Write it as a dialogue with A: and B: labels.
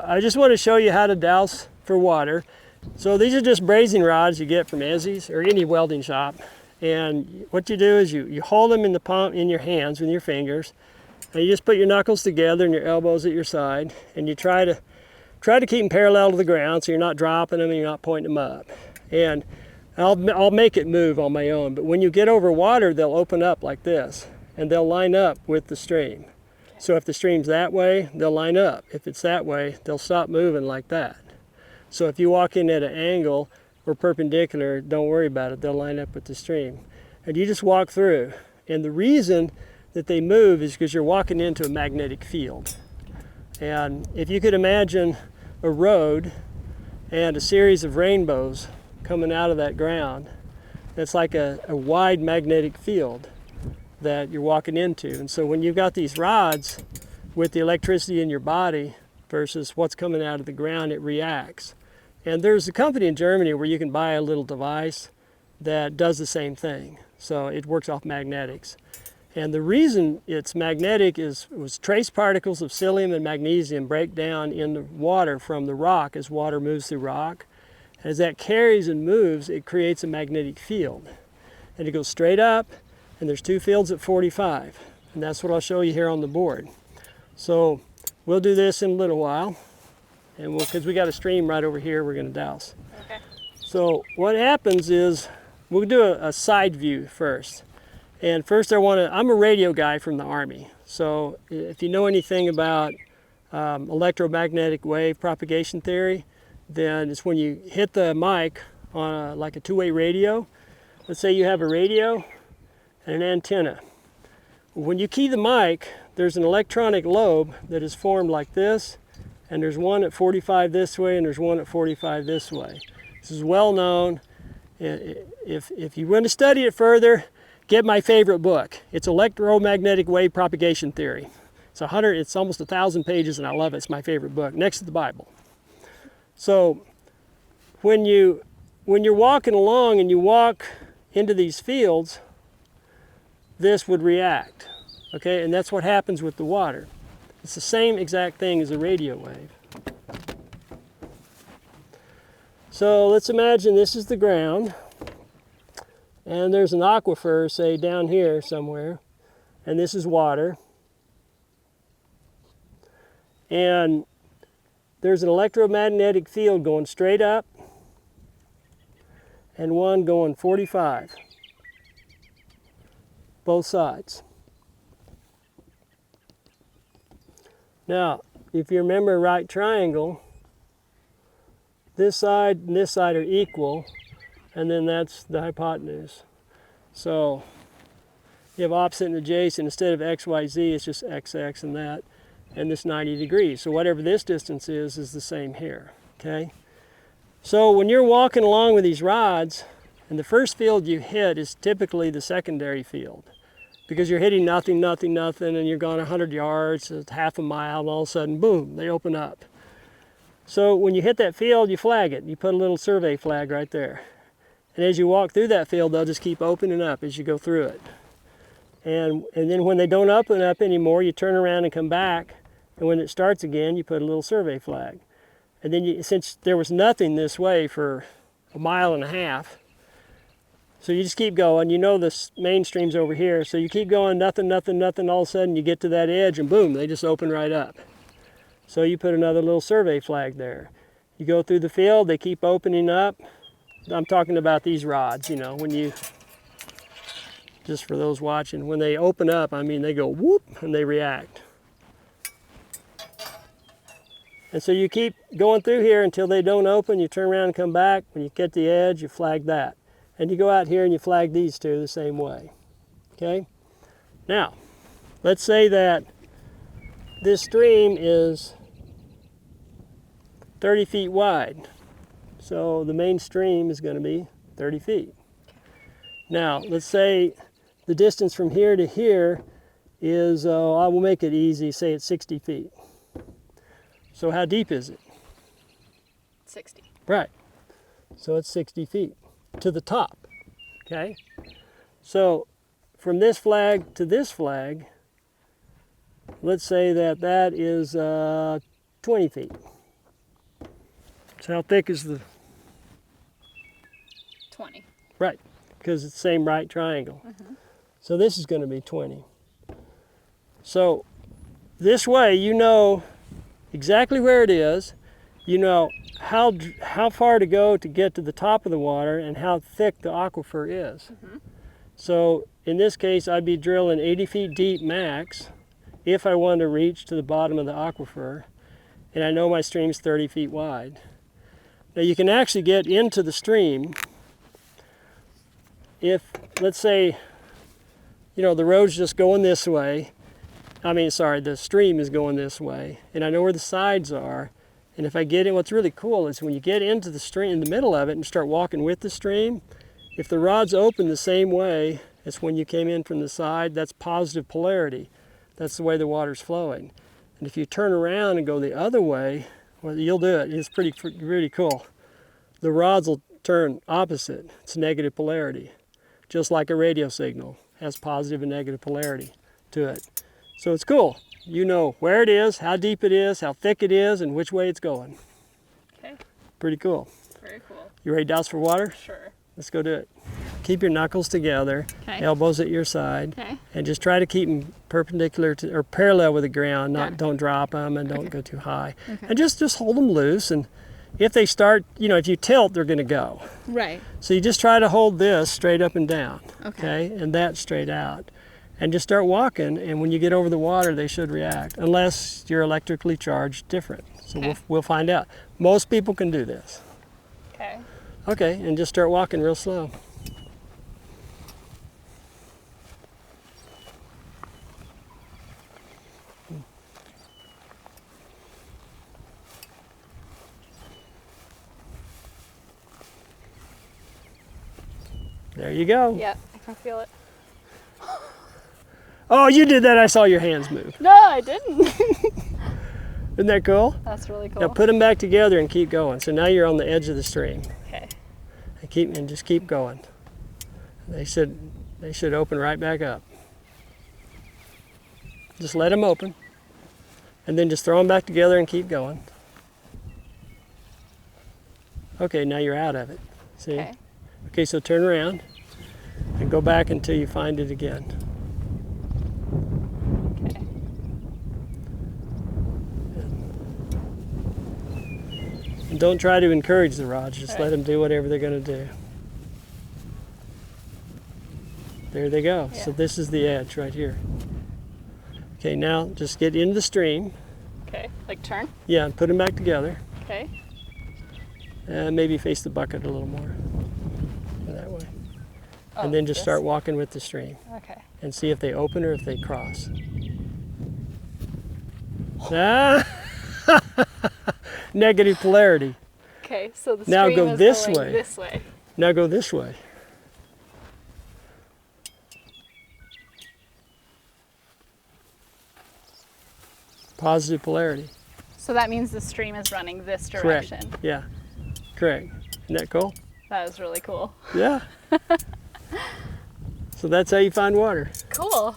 A: I just want to show you how to douse for water. So these are just brazing rods you get from Ezzies or any welding shop. And what you do is you hold them in the palm in your hands with your fingers, and you just put your knuckles together and your elbows at your side, and you try to keep them parallel to the ground so you're not dropping them and you're not pointing them up. And I'll make it move on my own, but when you get over water, they'll open up like this, and they'll line up with the stream. So if the stream's that way, they'll line up. If it's that way, they'll stop moving like that. So if you walk in at an angle or perpendicular, don't worry about it, they'll line up with the stream. And you just walk through. And the reason that they move is because you're walking into a magnetic field. And if you could imagine a road and a series of rainbows coming out of that ground, that's like a wide magnetic field that you're walking into. And so when you've got these rods with the electricity in your body versus what's coming out of the ground, it reacts. And there's a company in Germany where you can buy a little device that does the same thing. So it works off magnetics. And the reason it's magnetic was trace particles of psyllium and magnesium break down in the water from the rock as water moves through rock. As that carries and moves, it creates a magnetic field. And it goes straight up, and there's two fields at 45. And that's what I'll show you here on the board. So we'll do this in a little while, and because we got a stream right over here, we're going to douse. Okay. So what happens is we'll do a side view first. And first I'm a radio guy from the Army. So if you know anything about electromagnetic wave propagation theory, then it's when you hit the mic on like a two-way radio. Let's say you have a radio and an antenna. When you key the mic, there's an electronic lobe that is formed like this, and there's one at 45 this way and there's one at 45 this way. This is well known. If you want to study it further, get my favorite book. It's Electromagnetic Wave Propagation Theory. It's almost 1,000 pages and I love it. It's my favorite book, next to the Bible. So when you're walking along and you walk into these fields, this would react, okay? And that's what happens with the water. It's the same exact thing as a radio wave. So let's imagine this is the ground, and there's an aquifer, say, down here somewhere, and this is water. And there's an electromagnetic field going straight up and one going 45, both sides. Now, if you remember a right triangle, this side and this side are equal, and then that's the hypotenuse. So you have opposite and adjacent. Instead of x, y, z, it's just x, x, and that. And this 90 degrees. So whatever this distance is the same here, okay? So when you're walking along with these rods, and the first field you hit is typically the secondary field, because you're hitting nothing, nothing, nothing, and you're going 100 yards, it's half a mile, and all of a sudden, boom, they open up. So when you hit that field, you flag it. You put a little survey flag right there. And as you walk through that field, they'll just keep opening up as you go through it. And then when they don't open up anymore, you turn around and come back. And when it starts again, you put a little survey flag. And then since there was nothing this way for a mile and a half, so you just keep going. You know the mainstream's over here, so you keep going, nothing, nothing, nothing. All of a sudden you get to that edge and boom, they just open right up. So you put another little survey flag there. You go through the field, they keep opening up. I'm talking about these rods, you know, when you, just for those watching, when they open up, I mean, they go whoop and they react. And so you keep going through here until they don't open, you turn around and come back. When you get the edge, you flag that. And you go out here and you flag these two the same way, okay? Now, let's say that this stream is 30 feet wide. So the main stream is going to be 30 feet. Now, let's say the distance from here to here is, I will make it easy, say it's 60 feet. So how deep is it?
B: 60.
A: Right. So it's 60 feet to the top, okay? So from this flag to this flag, let's say that that is 20 feet, So how thick is the,
B: 20.
A: right, because it's the same right triangle. So this is going to be 20. So this way you know exactly where it is, you know how far to go to get to the top of the water and how thick the aquifer is. So in this case I'd be drilling 80 feet deep max if I wanted to reach to the bottom of the aquifer, and I know my stream's 30 feet wide. Now you can actually get into the stream if, let's say, you know, the road's just going this way. I mean, sorry, the stream is going this way, and I know where the sides are. And if I get in, what's really cool is when you get into the stream, in the middle of it, and start walking with the stream, if the rod's open the same way as when you came in from the side, that's positive polarity. That's the way the water's flowing. And if you turn around and go the other way, well, you'll do it. It's pretty cool. The rods will turn opposite. It's negative polarity, just like a radio signal has positive and negative polarity to it. So it's cool. You know where it is, how deep it is, how thick it is, and which way it's going.
B: Okay.
A: Pretty cool.
B: Very cool.
A: You ready to douse for water?
B: Sure.
A: Let's go do it. Keep your knuckles together,
B: Okay.
A: elbows at your side,
B: Okay.
A: and just try to keep them perpendicular to, or parallel with the ground.
B: Got it.
A: Don't drop them and don't go too high.
B: Okay.
A: And just hold them loose. And if they start, you know, if you tilt, they're going to go.
B: Right.
A: So you just try to hold this straight up and down,
B: Okay.
A: and that straight out. And just start walking, and when you get over the water, they should react, unless you're electrically charged different. So
B: Okay.
A: we'll find out. Most people can do this.
B: Okay.
A: Okay, and just start walking real slow. There you go.
B: Yeah, I can feel it.
A: Oh, you did that. I saw your hands move.
B: No, I didn't.
A: Isn't that cool?
B: That's really cool.
A: Now put them back together and keep going. So now you're on the edge of the stream.
B: Okay.
A: And just keep going. They should open right back up. Just let them open, and then just throw them back together and keep going. Okay, now you're out of it. See?
B: Okay.
A: Okay, so turn around and go back until you find it again.
B: Okay.
A: And don't try to encourage the rods, just
B: Right.
A: let them do whatever they're going to do. There they go. So
B: Yeah.
A: this is the edge right here. Okay, now just get into the stream.
B: Okay. Like turn.
A: Yeah, and put them back together.
B: Okay.
A: And maybe face the bucket a little more. That way.
B: Oh,
A: And then just
B: this?
A: start walking with the stream
B: Okay.
A: and see if they open or if they cross. Ah! Negative polarity.
B: Okay. So the
A: Now
B: stream
A: go
B: is
A: this
B: going
A: way.
B: this way.
A: Now go this way. Positive polarity.
B: So that means the stream is running this
A: Correct.
B: direction.
A: Yeah. Correct. Isn't that cool?
B: That is really cool.
A: Yeah. So that's how you find water.
B: Cool.